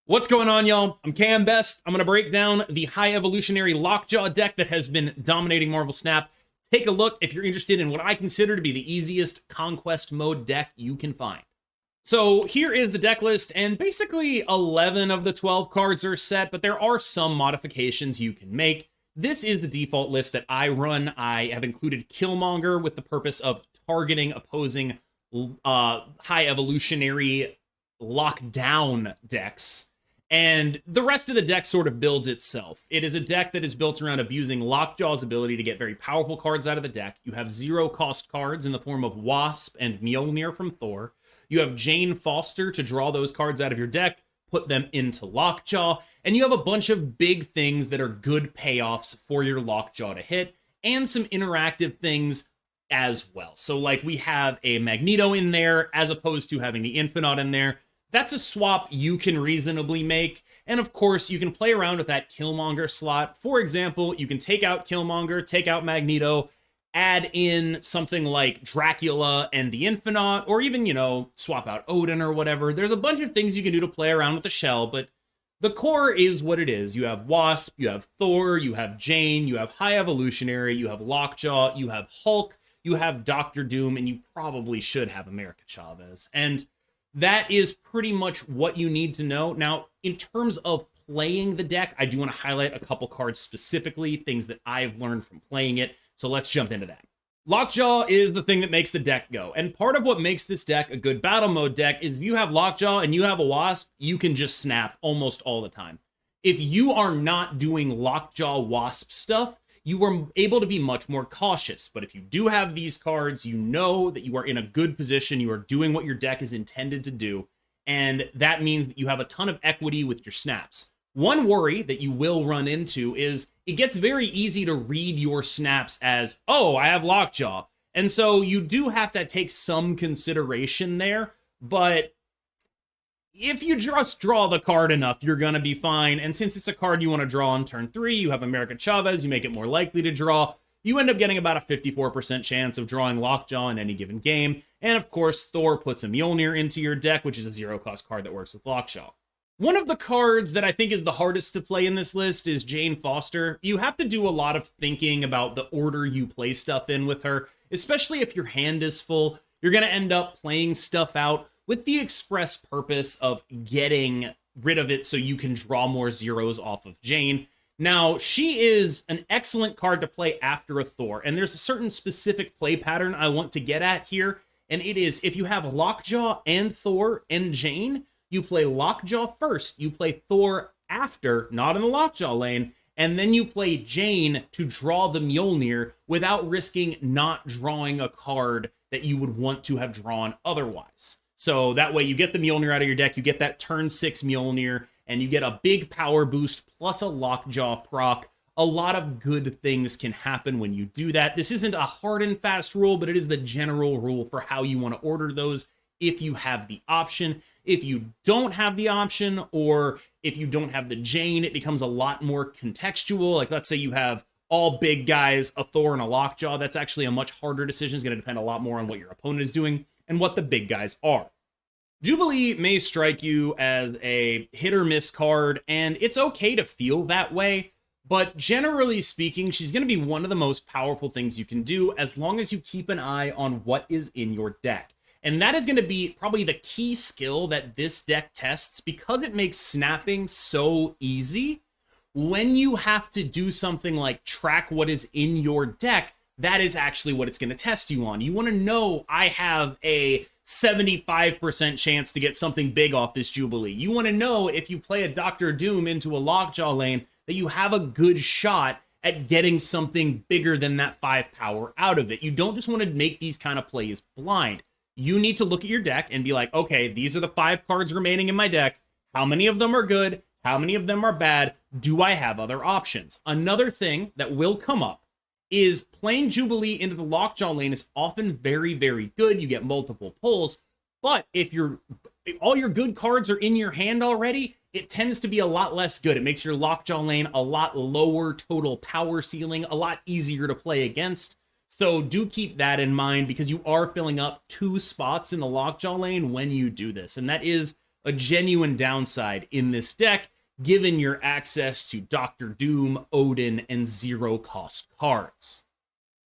What's going on, y'all? I'm Cam Best. I'm going to break down the High Evolutionary Lockjaw deck that has been dominating Marvel Snap. Take a look if you're interested in what I consider to be the easiest Conquest mode deck you can find. So here is the deck list, and basically 11 of the 12 cards are set, but there are some modifications you can make. This is the default list that I run. I have included Killmonger with the purpose of targeting opposing High Evolutionary lockdown decks. And the rest of the deck sort of builds itself. It is a deck that is built around abusing Lockjaw's ability to get very powerful cards out of the deck. You have zero-cost cards in the form of Wasp and Mjolnir from Thor. You have Jane Foster to draw those cards out of your deck, put them into Lockjaw, and you have a bunch of big things that are good payoffs for your Lockjaw to hit, and some interactive things as well. So like we have a Magneto in there, as opposed to having the Infinite in there. That's a swap you can reasonably make. And of course, you can play around with that Killmonger slot. For example, you can take out Killmonger, take out Magneto, add in something like Dracula and the Infinite, or even, swap out Odin or whatever. There's a bunch of things you can do to play around with the shell, but the core is what it is. You have Wasp, you have Thor, you have Jane, you have High Evolutionary, you have Lockjaw, you have Hulk, you have Doctor Doom, and you probably should have America Chavez. And that is pretty much what you need to know. Now, in terms of playing the deck, I do want to highlight a couple cards specifically, things that I've learned from playing it. So let's jump into that. Lockjaw is the thing that makes the deck go. And part of what makes this deck a good battle mode deck is if you have Lockjaw and you have a Wasp, you can just snap almost all the time. If you are not doing Lockjaw Wasp stuff, you are able to be much more cautious. But if you do have these cards, you know that you are in a good position. You are doing what your deck is intended to do. And that means that you have a ton of equity with your snaps. One worry that you will run into is it gets very easy to read your snaps as, oh, I have Lockjaw. And so you do have to take some consideration there. But if you just draw the card enough, you're going to be fine. And since it's a card you want to draw on turn 3, you have America Chavez, you make it more likely to draw. You end up getting about a 54% chance of drawing Lockjaw in any given game. And of course, Thor puts a Mjolnir into your deck, which is a zero-cost card that works with Lockjaw. One of the cards that I think is the hardest to play in this list is Jane Foster. You have to do a lot of thinking about the order you play stuff in with her, especially if your hand is full. You're going to end up playing stuff out with the express purpose of getting rid of it so you can draw more zeros off of Jane. Now, she is an excellent card to play after a Thor, and there's a certain specific play pattern I want to get at here, and it is if you have Lockjaw and Thor and Jane, you play Lockjaw first, you play Thor after, not in the Lockjaw lane, and then you play Jane to draw the Mjolnir without risking not drawing a card that you would want to have drawn otherwise. So that way you get the Mjolnir out of your deck, you get that turn 6 Mjolnir, and you get a big power boost plus a Lockjaw proc. A lot of good things can happen when you do that. This isn't a hard and fast rule, but it is the general rule for how you want to order those if you have the option. If you don't have the option, or if you don't have the Jane, it becomes a lot more contextual. Like let's say you have all big guys, a Thor and a Lockjaw. That's actually a much harder decision. It's going to depend a lot more on what your opponent is doing and what the big guys are. Jubilee may strike you as a hit or miss card, and it's okay to feel that way, but generally speaking, she's going to be one of the most powerful things you can do as long as you keep an eye on what is in your deck. And that is going to be probably the key skill that this deck tests, because it makes snapping so easy. When you have to do something like track what is in your deck, that is actually what it's going to test you on. You want to know, I have a 75% chance to get something big off this Jubilee. You want to know if you play a Doctor Doom into a Lockjaw lane that you have a good shot at getting something bigger than that 5 power out of it. You don't just want to make these kind of plays blind. You need to look at your deck and be like, okay, these are the 5 cards remaining in my deck. How many of them are good? How many of them are bad? Do I have other options? Another thing that will come up is playing Jubilee into the Lockjaw lane is often very, very good. You get multiple pulls, but if all your good cards are in your hand already, it tends to be a lot less good. It makes your Lockjaw lane a lot lower total power ceiling, a lot easier to play against. So do keep that in mind, because you are filling up 2 spots in the Lockjaw lane when you do this, and that is a genuine downside in this deck, given your access to Doctor Doom, Odin, and zero-cost cards.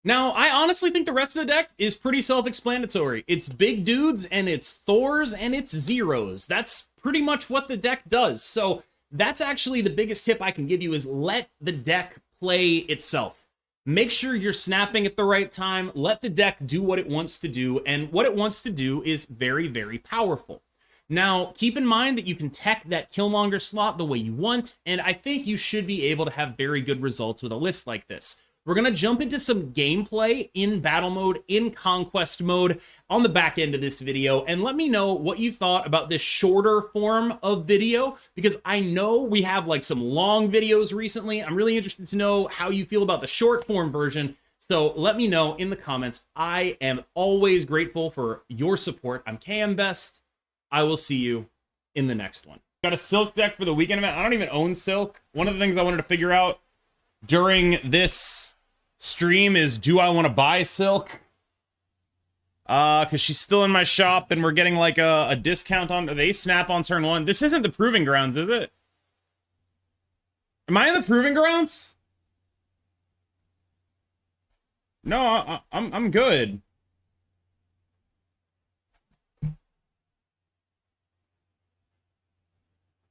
Now, I honestly think the rest of the deck is pretty self-explanatory. It's big dudes, and it's Thors, and it's zeros. That's pretty much what the deck does. So that's actually the biggest tip I can give you, is let the deck play itself. Make sure you're snapping at the right time. Let the deck do what it wants to do, and what it wants to do is very, very powerful. Now, keep in mind that you can tech that Killmonger slot the way you want, and I think you should be able to have very good results with a list like this. We're going to jump into some gameplay in battle mode, in conquest mode, on the back end of this video, and let me know what you thought about this shorter form of video, because I know we have like some long videos recently. I'm really interested to know how you feel about the short form version, so let me know in the comments. I am always grateful for your support. I'm KM Best. I will see you in the next one. Got a Silk deck for the weekend event. I don't even own Silk. One of the things I wanted to figure out during this stream is, do I want to buy Silk? Because she's still in my shop and we're getting like a discount on, they snap on turn 1. This isn't the Proving Grounds, is it? Am I in the Proving Grounds? No, I'm good.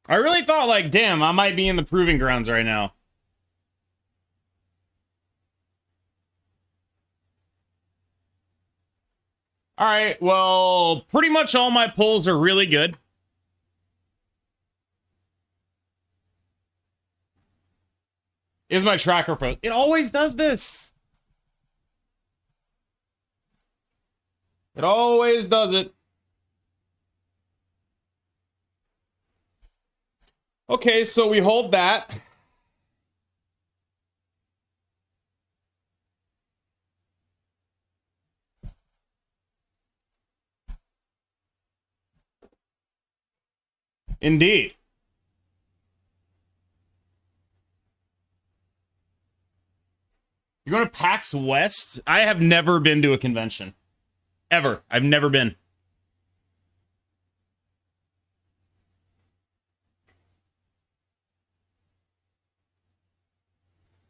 I really thought, like, damn, I might be in the Proving Grounds right now. All right, well, pretty much all my pulls are really good. Is my tracker pro? It always does this. It always does it. Okay, so we hold that. Indeed. You're going to PAX West? I have never been to a convention. Ever. I've never been.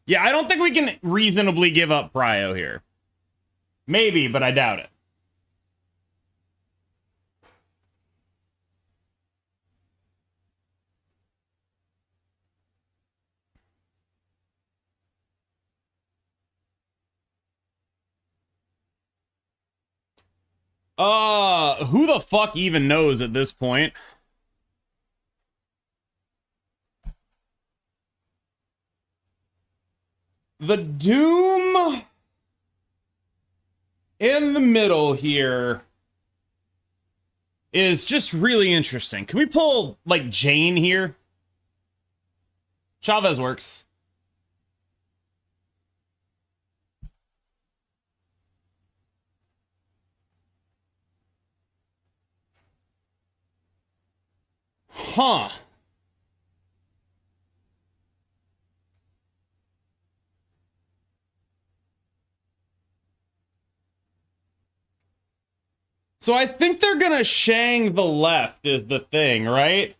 Yeah, I don't think we can reasonably give up Prio here. Maybe, but I doubt it. Who the fuck even knows at this point? The Doom in the middle here is just really interesting. Can we pull, like, Jane here? Chavez works. Huh. So I think they're gonna Shang the left is the thing, right?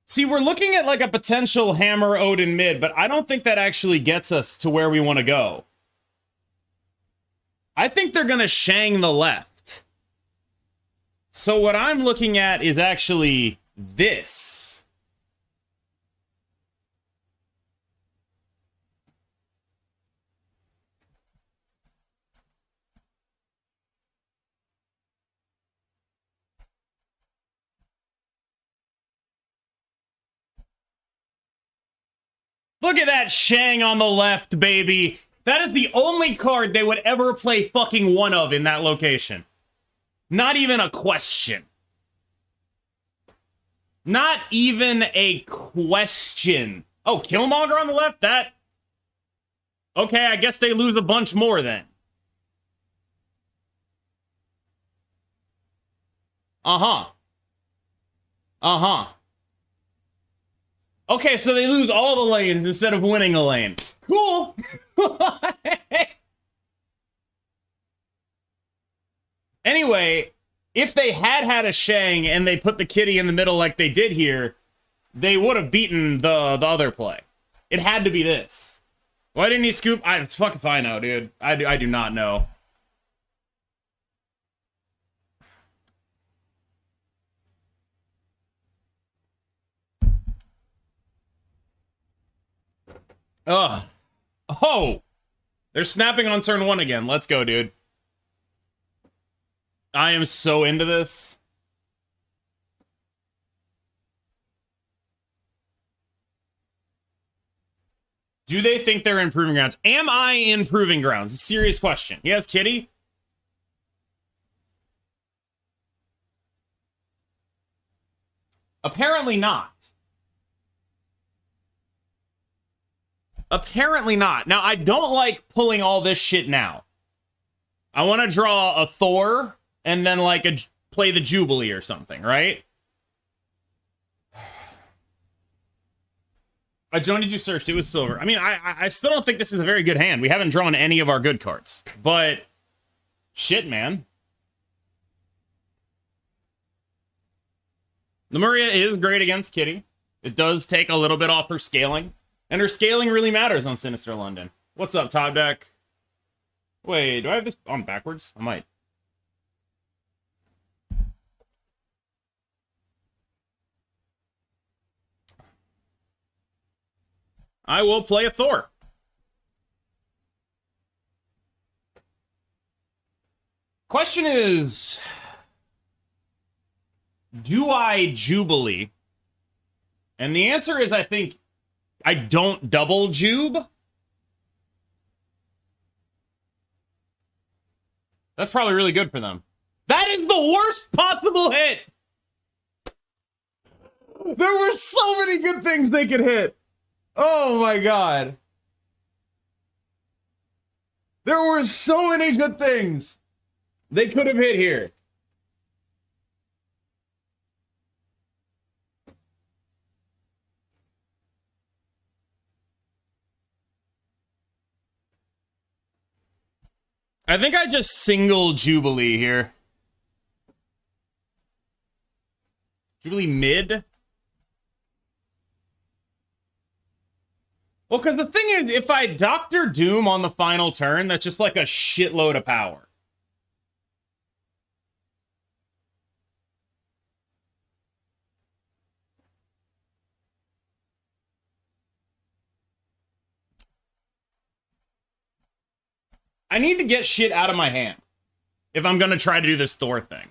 See, we're looking at like a potential Hammer Odin mid, but I don't think that actually gets us to where we want to go. I think they're gonna Shang the left. So what I'm looking at is actually this. Look at that Shang on the left, baby. That is the only card they would ever play fucking one of in that location. Not even a question. Not even a question. Oh, Killmonger on the left? That... Okay, I guess they lose a bunch more then. Uh-huh. Uh-huh. Okay, so they lose all the lanes instead of winning a lane. Cool. Anyway, if they had had a Shang and they put the kitty in the middle like they did here, they would have beaten the other play. It had to be this. Why didn't he scoop? It's fucking if I know, dude. I do not know. Ugh. Oh! They're snapping on turn 1 again. Let's go, dude. I am so into this. Do they think they're in proving grounds? Am I in proving grounds? A serious question. Yes, Kitty? Apparently not. Apparently not. Now, I don't like pulling all this shit now. I want to draw a Thor and then like play the Jubilee or something, right? I joined you searched. It was silver. I mean, I still don't think this is a very good hand. We haven't drawn any of our good cards. But, shit, man. Lemuria is great against Kitty. It does take a little bit off her scaling. And her scaling really matters on Sinister London. What's up, Top Deck? Wait, do I have this on backwards? I might. I will play a Thor. Question is, do I Jubilee? And the answer is, I think I don't double Jube. That's probably really good for them. That is the worst possible hit! There were so many good things they could hit. Oh my god. There were so many good things they could have hit here. I think I just single Jubilee here. Jubilee mid? Well, because the thing is, if I Doctor Doom on the final turn, that's just like a shitload of power. I need to get shit out of my hand if I'm going to try to do this Thor thing.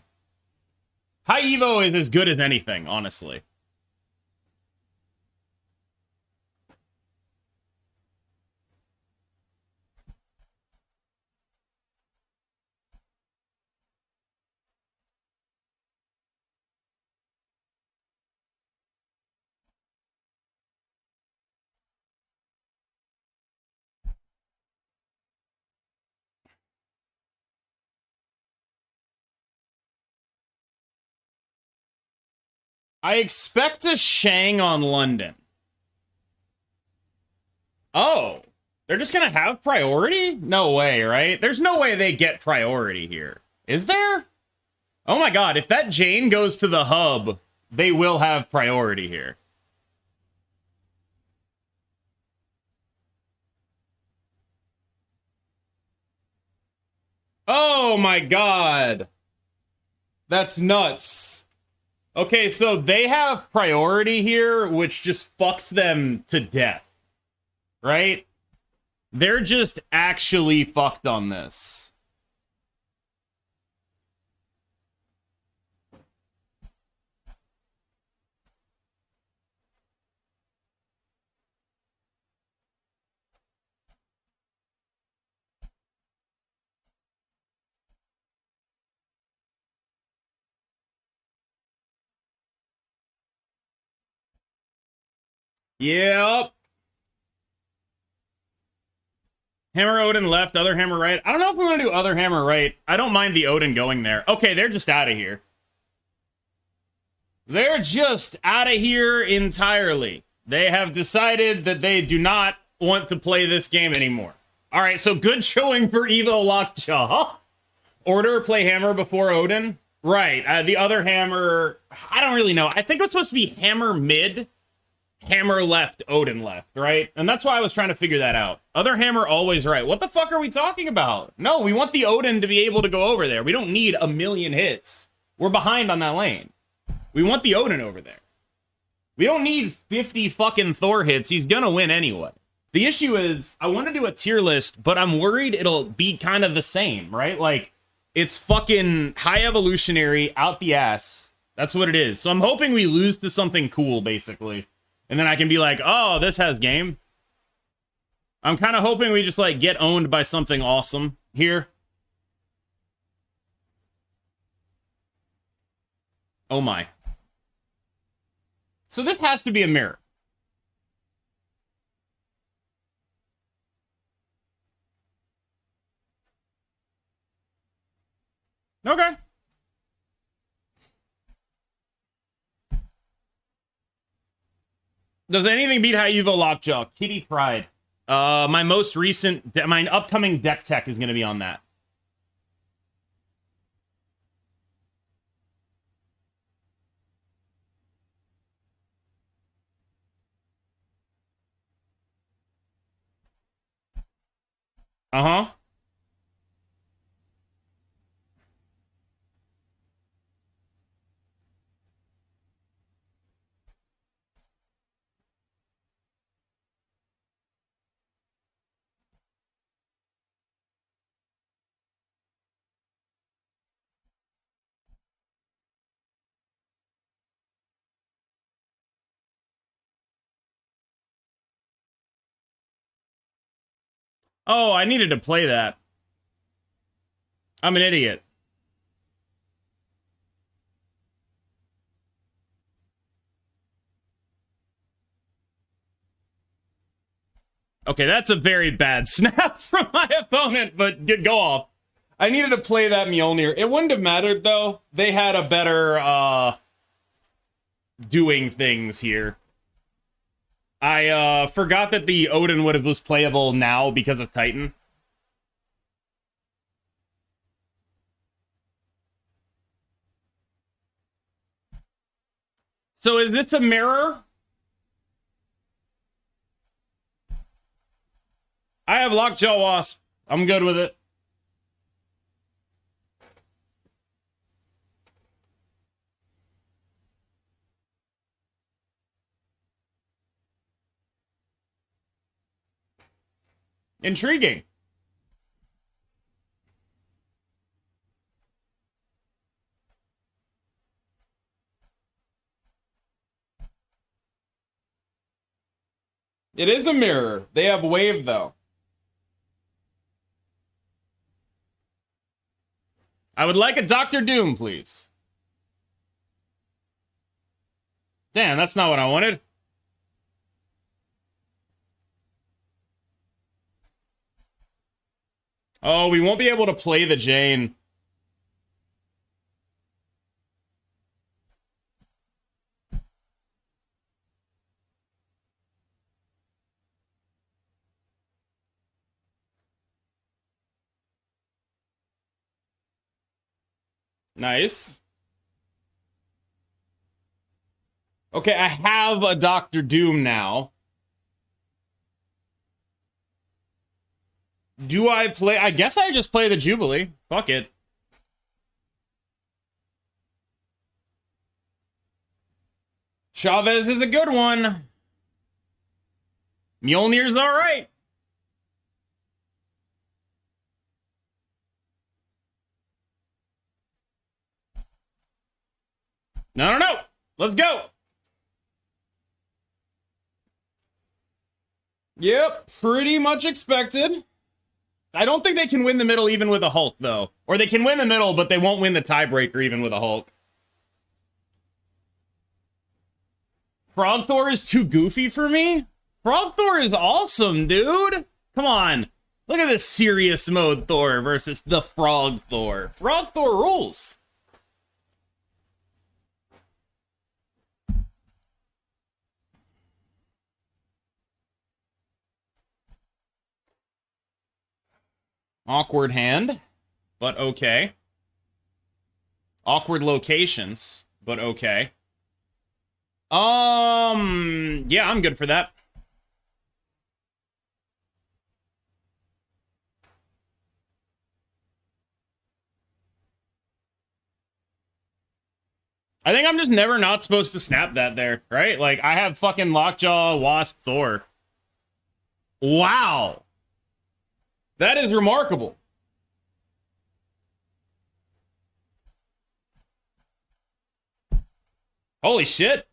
High Evo is as good as anything, honestly. I expect a Shang on London. Oh, they're just gonna have priority? No way, right? There's no way they get priority here. Is there? Oh my god, if that Jane goes to the hub, they will have priority here. Oh my god. That's nuts. Okay, so they have priority here, which just fucks them to death. Right? They're just actually fucked on this. Yep. Hammer Odin left, other hammer right. I don't know if we want to do other hammer right. I don't mind the Odin going there. Okay, they're just out of here. They're just out of here entirely. They have decided that they do not want to play this game anymore. All right, so good showing for Evo Lockjaw. Order play hammer before Odin. Right. The other hammer, I don't really know. I think it was supposed to be hammer mid, hammer left, Odin left, right? And that's why I was trying to figure that out. Other hammer always right. What the fuck are we talking about? No, we want the Odin to be able to go over there. We don't need a million hits. We're behind on that lane. We want the Odin over there. We don't need 50 fucking Thor hits. He's gonna win anyway. The issue is, I want to do a tier list, but I'm worried it'll be kind of the same, right? Like, it's fucking high evolutionary out the ass. That's what it is. So I'm hoping we lose to something cool, basically. And then I can be like, oh, this has game. I'm kind of hoping we just, like, get owned by something awesome here. Oh my. So this has to be a mirror. Okay. Does anything beat High Evo Lockjaw? Kitty Pride. My most recent, my upcoming deck tech is going to be on that. Uh-huh. Oh, I needed to play that. I'm an idiot. Okay, that's a very bad snap from my opponent, but go off. I needed to play that Mjolnir. It wouldn't have mattered, though. They had a better, doing things here. I, forgot that the Odin was playable now because of Titan. So is this a mirror? I have Lockjaw Wasp. I'm good with it. Intriguing. It is a mirror. They have wave, though. I would like a Doctor Doom, please. Damn, that's not what I wanted. Oh, we won't be able to play the Jane. Nice. Okay, I have a Doctor Doom now. Do I play? I guess I just play the Jubilee. Fuck it. Chavez is a good one. Mjolnir's all right. No. Let's go. Yep, pretty much expected. I don't think they can win the middle even with a Hulk, though. Or they can win the middle, but they won't win the tiebreaker even with a Hulk. Frog Thor is too goofy for me? Frog Thor is awesome, dude. Come on. Look at this serious mode Thor versus the Frog Thor. Frog Thor rules. Awkward hand, but okay. Awkward locations, but okay. Yeah, I'm good for that. I think I'm just never not supposed to snap that there, right? Like, I have fucking Lockjaw, Wasp, Thor. Wow. That is remarkable. Holy shit.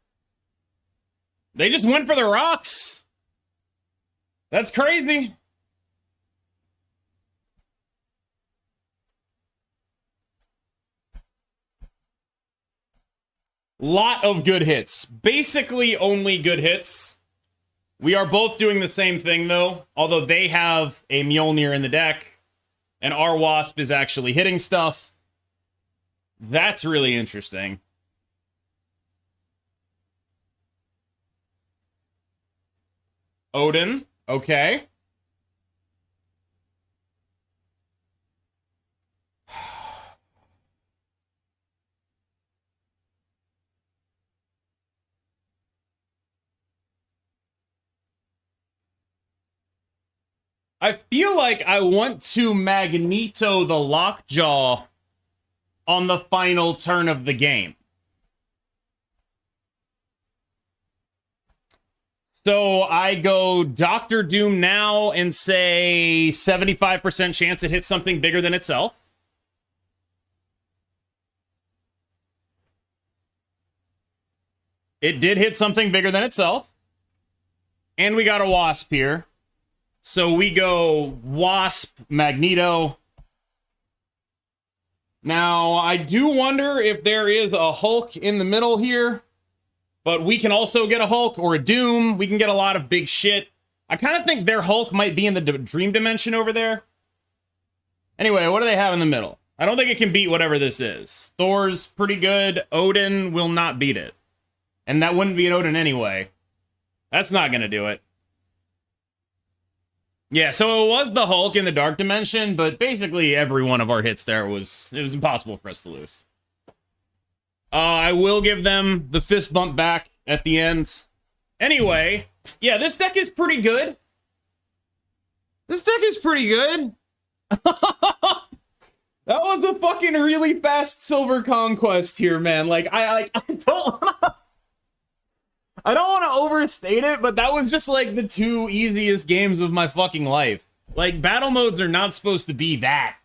They just went for the rocks. That's crazy. Lot of good hits. Basically only good hits. We are both doing the same thing, though. Although they have a Mjolnir in the deck, and our Wasp is actually hitting stuff. That's really interesting. Odin. Okay. I feel like I want to Magneto the Lockjaw on the final turn of the game. So I go Doctor Doom now and say 75% chance it hits something bigger than itself. It did hit something bigger than itself. And we got a Wasp here. So we go Wasp, Magneto. Now, I do wonder if there is a Hulk in the middle here. But we can also get a Hulk or a Doom. We can get a lot of big shit. I kind of think their Hulk might be in the dream dimension over there. Anyway, what do they have in the middle? I don't think it can beat whatever this is. Thor's pretty good. Odin will not beat it. And that wouldn't be an Odin anyway. That's not going to do it. Yeah, so it was the Hulk in the Dark Dimension, but basically every one of our hits there it was impossible for us to lose. I will give them the fist bump back at the end. Anyway, yeah, this deck is pretty good. This deck is pretty good. That was a fucking really fast silver conquest here, man. Like, I don't want to overstate it, but that was just like the two easiest games of my fucking life. Like, battle modes are not supposed to be that